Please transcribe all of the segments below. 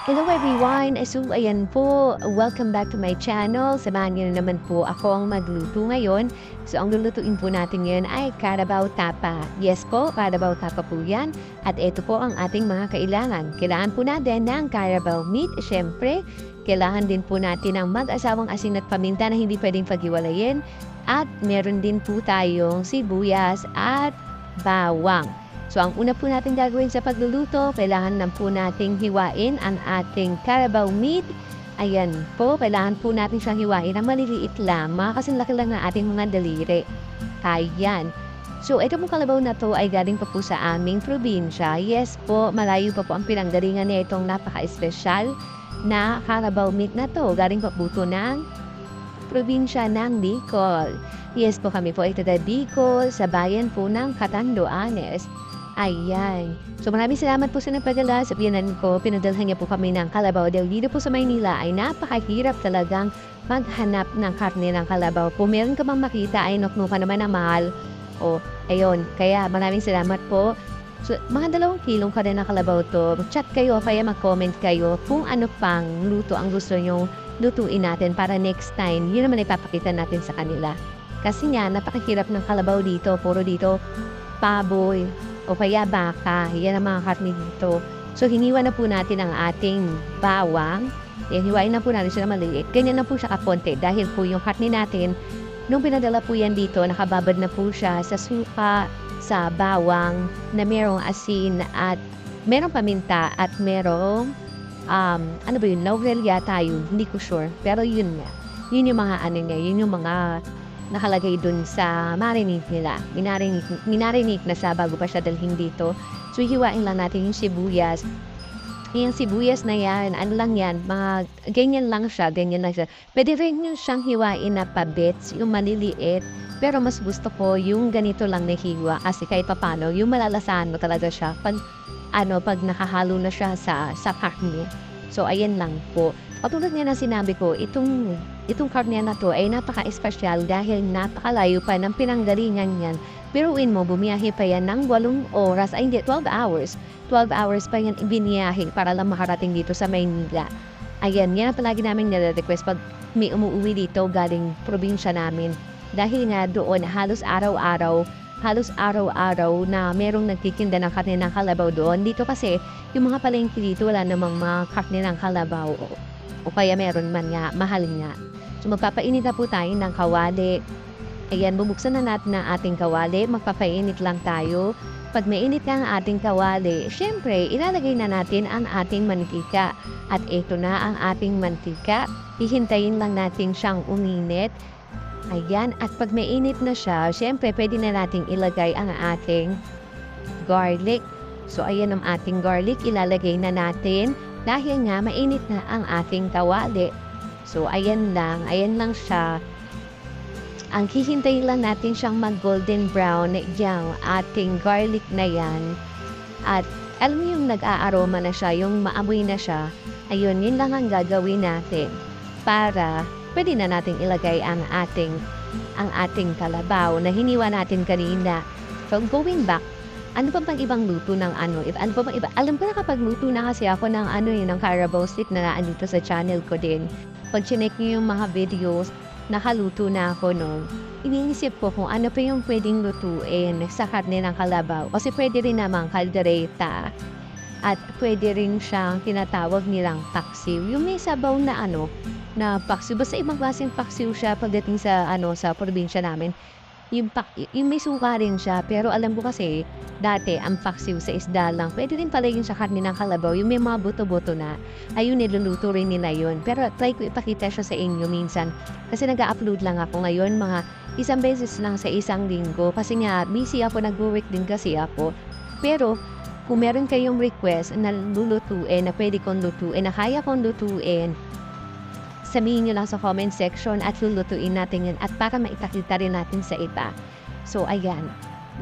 Hello everyone! So ayan po, welcome back to my channel. Samahan niyo na naman po ako ang magluto ngayon. So ang lulutuin po natin ngayon ay Carabao Tapa. Yes po, Carabao Tapa po yan. At ito po ang ating mga kailangan. Kailangan po natin ng Carabao meat, syempre. Kailangan din po natin ng mag-asawang asin at paminta na hindi pwedeng paghiwalayin. At meron din po tayong sibuyas at bawang. So, ang una po natin gagawin sa pagluluto, kailangan na po nating hiwain ang ating Carabao meat. Ayan po, kailangan po natin siyang hiwain ng maliliit lang, mga kasing laki lang na ating mga daliri. Ayan. So, ito pong kalabaw na to ay galing pa po sa aming probinsya. Yes po, malayo pa po ang pinanggalingan na itong napaka-espesyal na Carabao meat na to. Galing pa po ito ng probinsya ng Bicol. Yes po, kami po ay taga Bicol sa bayan po ng Catanduanes. Ayan. So maraming salamat po sa nagpadala. Sabihanan ko, pinadalhan niya po kami ng kalabaw. Dahil dito po sa Maynila ay napakahirap talagang maghanap ng karne ng kalabaw. Kung meron ka bang makita ay nuknuka naman na mahal. O, ayun. Kaya maraming salamat po. So, mga 2 kilong karne ng kalabaw to. Chat kayo, kaya mag-comment kayo kung ano pang luto ang gusto nyo lutuin natin para next time. Yun naman ipapakita natin sa kanila. Kasi nga, napakahirap ng kalabaw dito. Puro dito, paboy, o kaya baka. Yan ang mga karne dito. So, hiniwa na po natin ang ating bawang. Hiwain na po natin siya na maliit. Ganyan na po siya kaponte. Dahil po yung karne natin, nung pinadala po yan dito, nakababad na po siya sa suka, sa bawang, na merong asin at merong paminta at merong, ano ba yun, laurel yata yun. Hindi ko sure. Pero yun nga. Yun yung mga ano niya. Yun yung mga nakalagay dun sa marinate nila. Minarinate na siya bago pa siya dalhin dito. So, hiwain lang natin yung sibuyas. Yung sibuyas na yan, ano lang yan, mga ganyan lang siya, ganyan lang siya. Pwede rin yung siyang hiwain na pa-bits, yung maliliit. Pero mas gusto ko yung ganito lang na hiwa kasi kahit papano, yung malalasahan mo talaga siya pag nakahalo na siya sa karne. So, ayan lang po. Katulad nga na sinabi ko, itong karne na to ay napaka-espesyal dahil napakalayo pa ng pinanggalingan yan. Biruin mo, bumiyahe pa yan ng 8 oras, ay hindi, 12 hours. 12 hours pa yan ibiniyahe para lang makarating dito sa Maynila. Ayan, yan ang palagi namin nire-request pag may umuwi dito galing probinsya namin. Dahil nga doon, halos araw-araw na merong nagtitinda ng karne ng kalabaw doon. Dito kasi, yung mga palengke dito, wala namang mga karne ng kalabaw. O kaya meron man nga, mahal nga. So magpapainit na po tayo ng kawali. Ayan, bubuksan na natin ang ating kawali. Magpapainit lang tayo. Pag mainit na ang ating kawali, syempre, ilalagay na natin ang ating mantika. At ito na ang ating mantika. Hihintayin lang natin siyang uminit. Ayan, at pag mainit na siya, syempre, pwede na nating ilagay ang ating garlic. So, ayan ang ating garlic. Ilalagay na natin. Dahil nga, mainit na ang ating kawali. So, ayan lang siya. Ang hihintayin lang natin siyang mag-golden brown yung ating garlic na yan. At alam mo yung nag-aaroma na siya, yung maamoy na siya. Ayun, yun lang ang gagawin natin para pwede na nating ilagay ang ating kalabaw na hiniwa natin kanina. So, going back, ano pa bang ibang luto ng ano? Ano pa bang iba? Alam ko na kapag luto na kasi ako ng ng Carabao stick na andito sa channel ko din. Pag chinek niyo yung mga videos, nakaluto na ako noon. Iniisip ko kung ano pa yung pwedeng lutuin sa karne ng kalabaw. Kasi pwede rin namang kaldereta. At pwede rin siyang tinatawag nilang paksiw. Yung may sabaw na na paksiw. Basta ibang klaseng paksiw siya pagdating sa sa probinsya namin. Yung may suka rin siya, pero alam ko kasi, dati, ang paksiw sa isda lang. Pwede rin pala yun sa karne ng kalabaw, yung may mga buto-buto na. Ayun, niluluto rin nila yun. Pero try ko ipakita siya sa inyo minsan. Kasi nag-upload lang ako ngayon, mga 1 beses lang sa 1 linggo. Kasi nga, busy ako, nag-work din kasi ako. Pero, kung meron kayong request na lulutuin, na pwede kong lutuin, na kaya kong lutuin, sabihin nyo lang sa comment section at lulutuin natin yan at para maipakita rin natin sa iba. So, ayan.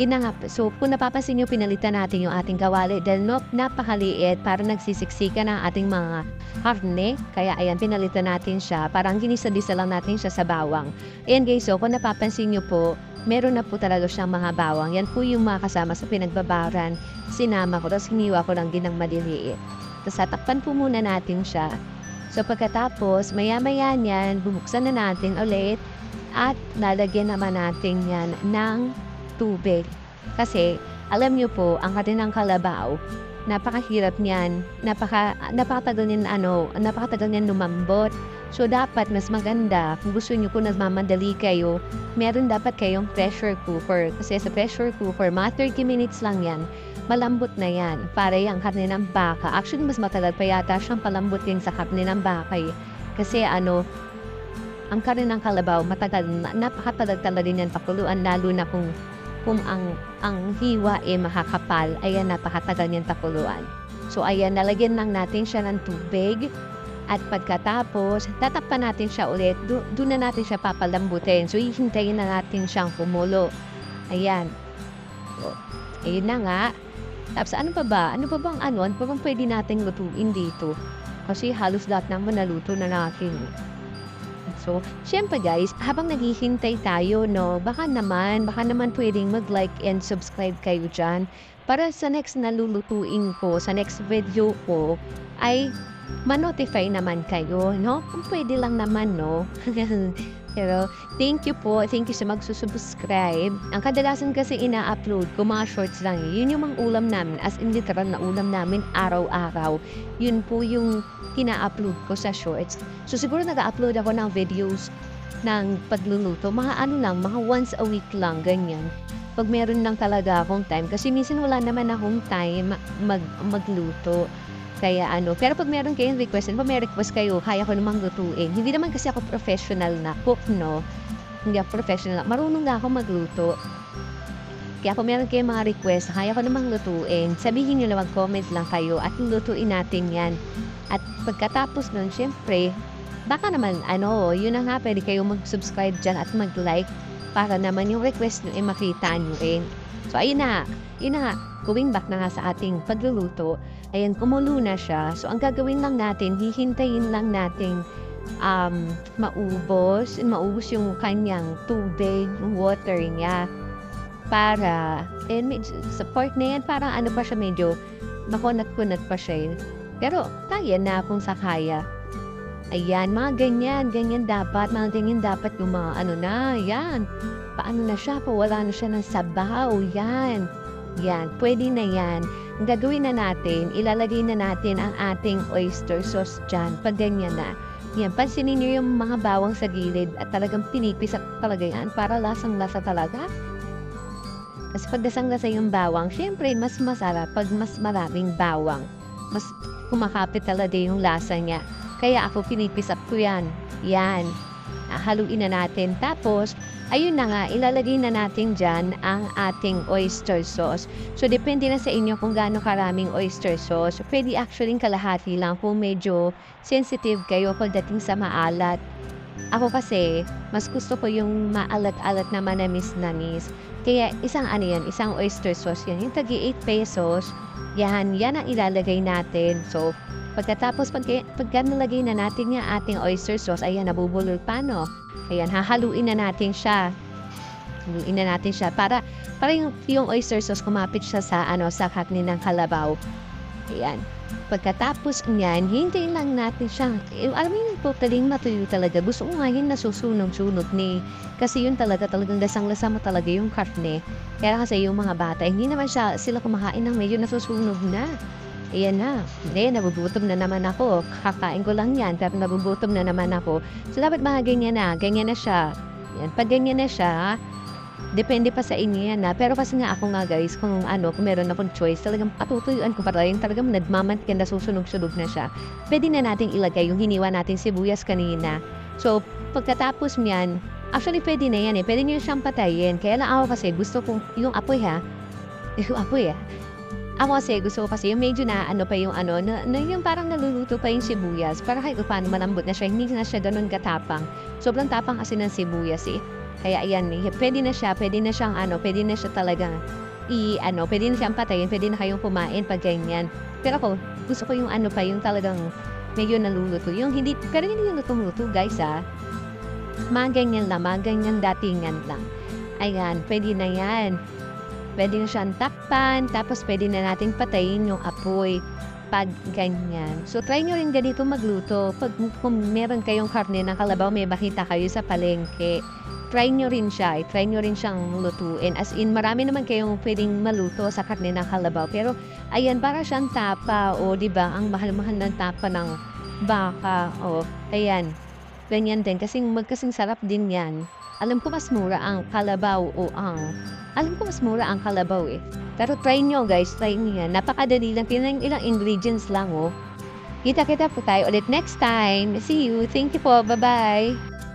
Yun na nga. So, kung napapansin nyo, pinalitan natin yung ating kawali dahil napakaliit para nagsisiksika ng ating mga karne. Kaya, ayan, pinalitan natin siya. Parang ginisa-disa lang natin siya sa bawang. Ayan guys, so kung napapansin nyo po, meron na po talaga siyang mga bawang. Yan po yung mga kasama sa pinagbabaran. Sinama ko, tapos hiniwa ko lang din ng maliliit. Tapos tatakpan po muna natin siya. So pagkatapos, maya-maya niyan, bubuksan na natin ulit at lalagyan naman natin yan ng tubig. Kasi, alam niyo po, ang karne ng kalabaw, napakahirap niyan, napakatagal niyan lumambot. So, dapat mas maganda, kung gusto niyo po nagmamadali kayo, meron dapat kayong pressure cooker. Kasi sa pressure cooker, mga 30 minutes lang yan, malambot na yan. Para yung karne ng baka. Actually, mas matagal pa yata siyang palambutin sa karne ng baka eh. Kasi ang karne ng kalabaw, napakatagal talaga niyan pakuluan, lalo na kung ang hiwa makakapal, ayan, napakatagal niyan pakuluan. So, ayan, nalagyan lang natin siya ng tubig. At pagkatapos, tatakpan natin siya ulit. Doon na natin siya papalambutin. So, hihintayin na natin siyang kumulo. Ayan. So, ayun na nga. Tapos, ano pa bang pwede nating lutuin dito? Kasi halos lahat naman naluto na natin. So, syempre guys, habang naghihintay tayo, no, baka naman pwedeng mag-like and subscribe kayo dyan para sa next na lulutuin ko, sa next video ko, ay ma-notify naman kayo, no? Kung pwede lang naman, no? Pero, thank you sa magsusubscribe. Ang kadalasan kasi ina-upload ko, mga shorts lang. Yun yung mga ulam namin, as in literal na ulam namin, araw-araw. Yun po yung ina-upload ko sa shorts. So, siguro nag-upload ako ng videos ng pagluluto. Mga once a week lang, ganyan. Pag meron lang talaga akong time. Kasi minsan wala naman akong time magluto. Kaya pero pag meron kayong request, pag may request kayo, kaya ko namang lutuin. Hindi naman kasi ako professional na cook, no? Hindi ako professional. Marunong na ako magluto. Kaya kung meron kayong mga request, kaya ko namang lutuin. Sabihin nyo lang, mag-comment lang kayo at lutuin natin yan. At pagkatapos nun, syempre, baka naman, yun na nga, pwede kayo mag-subscribe dyan at mag-like para naman yung request nyo makita nyo rin. So, ayun na nga, going back na nga sa ating pagluluto. Ayan, kumulo na siya. So, ang gagawin lang natin, hihintayin lang natin maubos yung kanyang tubig, water niya. Para, sa part na yan, parang pa siya, medyo makunat-kunat pa siya. Pero, kaya na kung sa kaya. Ayan, mga ganyan dapat yung mga yan. Paano na siya, wala na siya ng sabaw, yan, pwede na yan. Ang gagawin na natin, ilalagay na natin ang ating oyster sauce dyan, pag ganyan na. Yan, pansinin nyo yung mga bawang sa gilid at talagang pinipis at talaga yan, para lasang-lasa talaga. Kasi pag lasang-lasa yung bawang, syempre, mas masarap pag mas maraming bawang. Mas kumakapit talaga yung lasa niya. Kaya ako pinipisap ko yan. Yan. Haluin na natin. Tapos, ayun na nga, ilalagay na natin dyan ang ating oyster sauce. So, depende na sa inyo kung gaano karaming oyster sauce. Pwede actually kalahati lang kung medyo sensitive kayo pagdating sa maalat. Ako kasi, mas gusto ko yung maalat-alat na manamis-namis. Kaya isang oyster sauce yan. Yung tagi 8 pesos, yan ang ilalagay natin. So, pagkatapos, pagka nalagay na natin yung ating oyster sauce, ayan, nabubulol pa, no? Ayan, hahaluin na natin siya. Para yung oyster sauce kumapit siya sa karne ng kalabaw. Ayan. Pagkatapos niyan, hintayin lang natin siya. Alam mo yung totaling matuyo talaga. Gusto ko nga yun nasusunog-sunog ni. Kasi yun talagang lasang-lasa mo talaga yung karne. Kaya kasi yung mga bata, hindi naman sila kumakain ng medyo nasusunog na. Ayan na. Hindi, nabubutom na naman ako. Kakain ko lang yan, pero nabubutom na naman ako. So, dapat mga ganyan na siya. Yan. Pag ganyan na siya, depende pa sa inyo yan na. Pero kasi nga ako nga guys, kung meron akong choice, talagang patutuyuan ko para yung talagang nagmamantikan na susunog-sunog na siya. Pwede na nating ilagay yung hiniwa natin sibuyas kanina. So, pagkatapos niyan, actually pwede na yan eh. Pwede nyo siyang patayin. Kaya lang ako kasi gusto kong, yung apoy ha. Ako kasi gusto ko kasi yung medyo na yung parang naluluto pa yung sibuyas. Para kahit paano malambot na siya, hindi na siya ganun katapang. Sobrang tapang kasi ng sibuyas eh. Kaya ayan, pwede na siya talagang pwede na siyang patayin, pwede na kayong kumain pag ganyan. Pero ako, gusto ko yung yung talagang medyo naluluto. Pero hindi yung lutong-luto guys ha. Mga ganyan datingan lang. Ayan, pwede na yan. Pwede na siyang takpan, tapos pwede na natin patayin yung apoy. pag ganyan. So, try nyo rin ganito magluto. Kung meron kayong karne ng kalabaw, may makita kayo sa palengke, try nyo rin siya. Try nyo rin siyang lutuin. As in, marami naman kayong pwedeng maluto sa karne ng kalabaw. Pero, ayan, para siyang tapa. O, di ba ang mahal-mahal ng tapa ng baka. O, ayan. Ganyan din. Kasing sarap din yan. Alam ko mas mura ang kalabaw alam ko mas mura ang kalabaw eh. Pero try nyo guys, try nyo yan. Napakadali lang. Tingnan ilang ingredients lang oh. Kita-kita po tayo ulit next time. See you. Thank you po. Bye-bye.